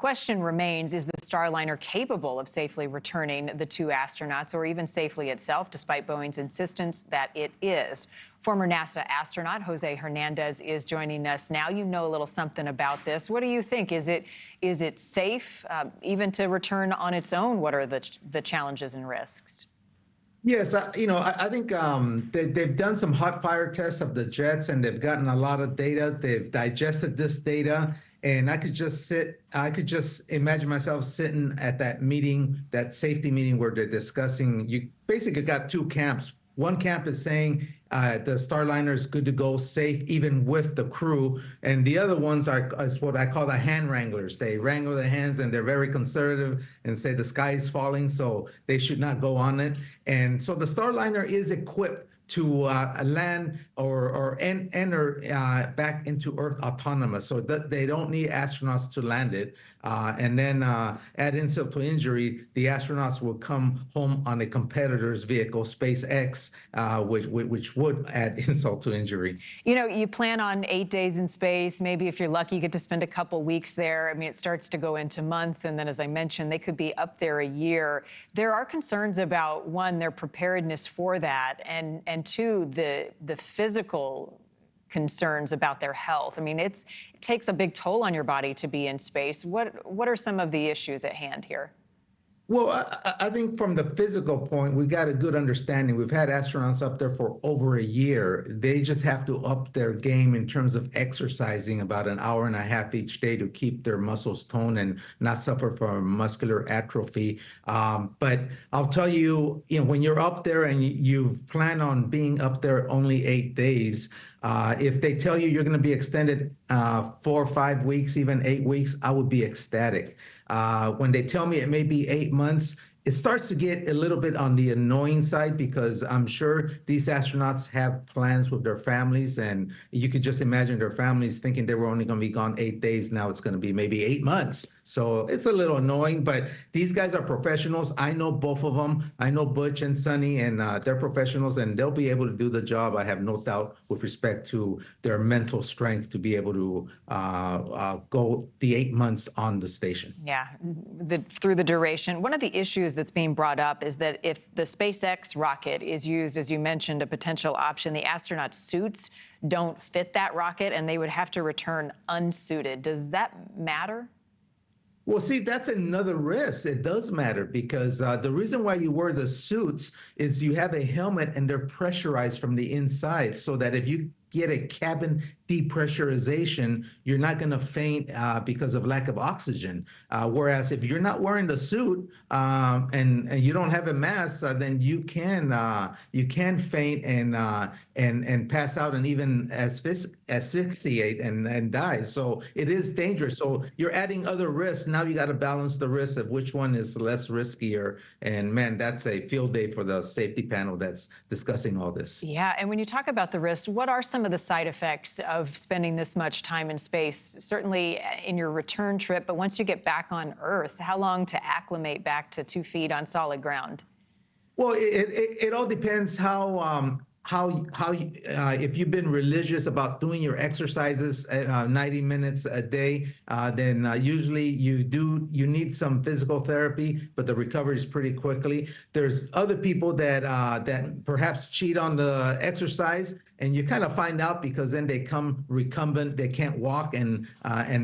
question remains, is the Starliner capable of safely returning the two astronauts or even safely itself, despite Boeing's insistence that it is? Former NASA astronaut Jose Hernandez is joining us now. You know a little something about this. What do you think? Is it safe even to return on its own? What are the challenges and risks? Yes, I think they've done some hot fire tests of the jets, and they've gotten a lot of data. They've digested this data, and I could just imagine myself sitting at that meeting, that safety meeting where they're discussing. You basically got two camps. One camp is saying the Starliner is good to go, safe, even with the crew. And the other ones is what I call the hand wranglers. They wrangle their hands, and they're very conservative and say the sky is falling, so they should not go on it. And so the Starliner is equipped to land or enter back into Earth autonomous, so that they don't need astronauts to land it. And then add insult to injury, the astronauts will come home on a competitor's vehicle, SpaceX, which would add insult to injury. You know, you plan on 8 days in space. Maybe if you're lucky, you get to spend a couple weeks there. I mean, it starts to go into months. And then, as I mentioned, they could be up there a year. There are concerns about, one, their preparedness for that, and two, the physical concerns about their health. I mean, it takes a big toll on your body to be in space. What are some of the issues at hand here? Well, I think from the physical point, we got a good understanding. We've had astronauts up there for over a year. They just have to up their game in terms of exercising about an hour and a half each day to keep their muscles toned and not suffer from muscular atrophy. But I'll tell you, when you're up there and you plan on being up there only 8 days, if they tell you you're going to be extended 4 or 5 weeks, even 8 weeks, I would be ecstatic. When they tell me it may be 8 months, it starts to get a little bit on the annoying side, because I'm sure these astronauts have plans with their families, and you could just imagine their families thinking they were only going to be gone 8 days. Now it's going to be maybe 8 months. So it's a little annoying, but these guys are professionals. I know both of them. I know Butch and Sonny, and they're professionals, and they'll be able to do the job. I have no doubt with respect to their mental strength to be able to go the 8 months on the station. Yeah, through the duration. One of the issues that's being brought up is that if the SpaceX rocket is used, as you mentioned, a potential option, the astronaut suits don't fit that rocket, and they would have to return unsuited. Does that matter? Well, see, that's another risk. It does matter, because the reason why you wear the suits is you have a helmet and they're pressurized from the inside, so that if you get a cabin depressurization, you're not going to faint because of lack of oxygen. Whereas if you're not wearing the suit and you don't have a mask, then you can faint and pass out and even asphyxiate and die. So it is dangerous. So you're adding other risks. Now you got to balance the risks of which one is less riskier. And man, that's a field day for the safety panel that's discussing all this. Yeah, and when you talk about the risks, what are some of the side effects of spending this much time in space? Certainly in your return trip, but once you get back on Earth, how long to acclimate back to 2 feet on solid ground? Well, it all depends how if you've been religious about doing your exercises 90 minutes a day, then usually you need some physical therapy, but the recovery is pretty quickly. There's other people that perhaps cheat on the exercise, and you kind of find out because then they come recumbent, they can't walk, and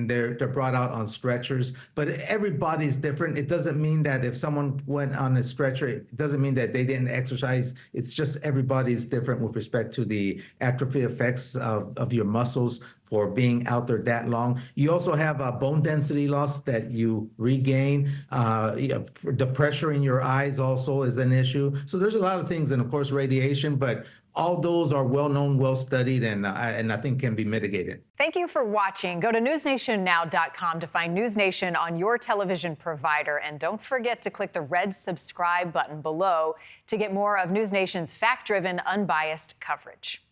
they're brought out on stretchers. But everybody's different. It doesn't mean that if someone went on a stretcher, it doesn't mean that they didn't exercise. It's just everybody's different with respect to the atrophy effects of your muscles for being out there that long. You also have a bone density loss that you regain. The pressure in your eyes also is an issue. So there's a lot of things, and of course radiation, but all those are well-known, well-studied, and I think can be mitigated. Thank you for watching. Go to newsnationnow.com to find NewsNation on your television provider. And don't forget to click the red subscribe button below to get more of NewsNation's fact-driven, unbiased coverage.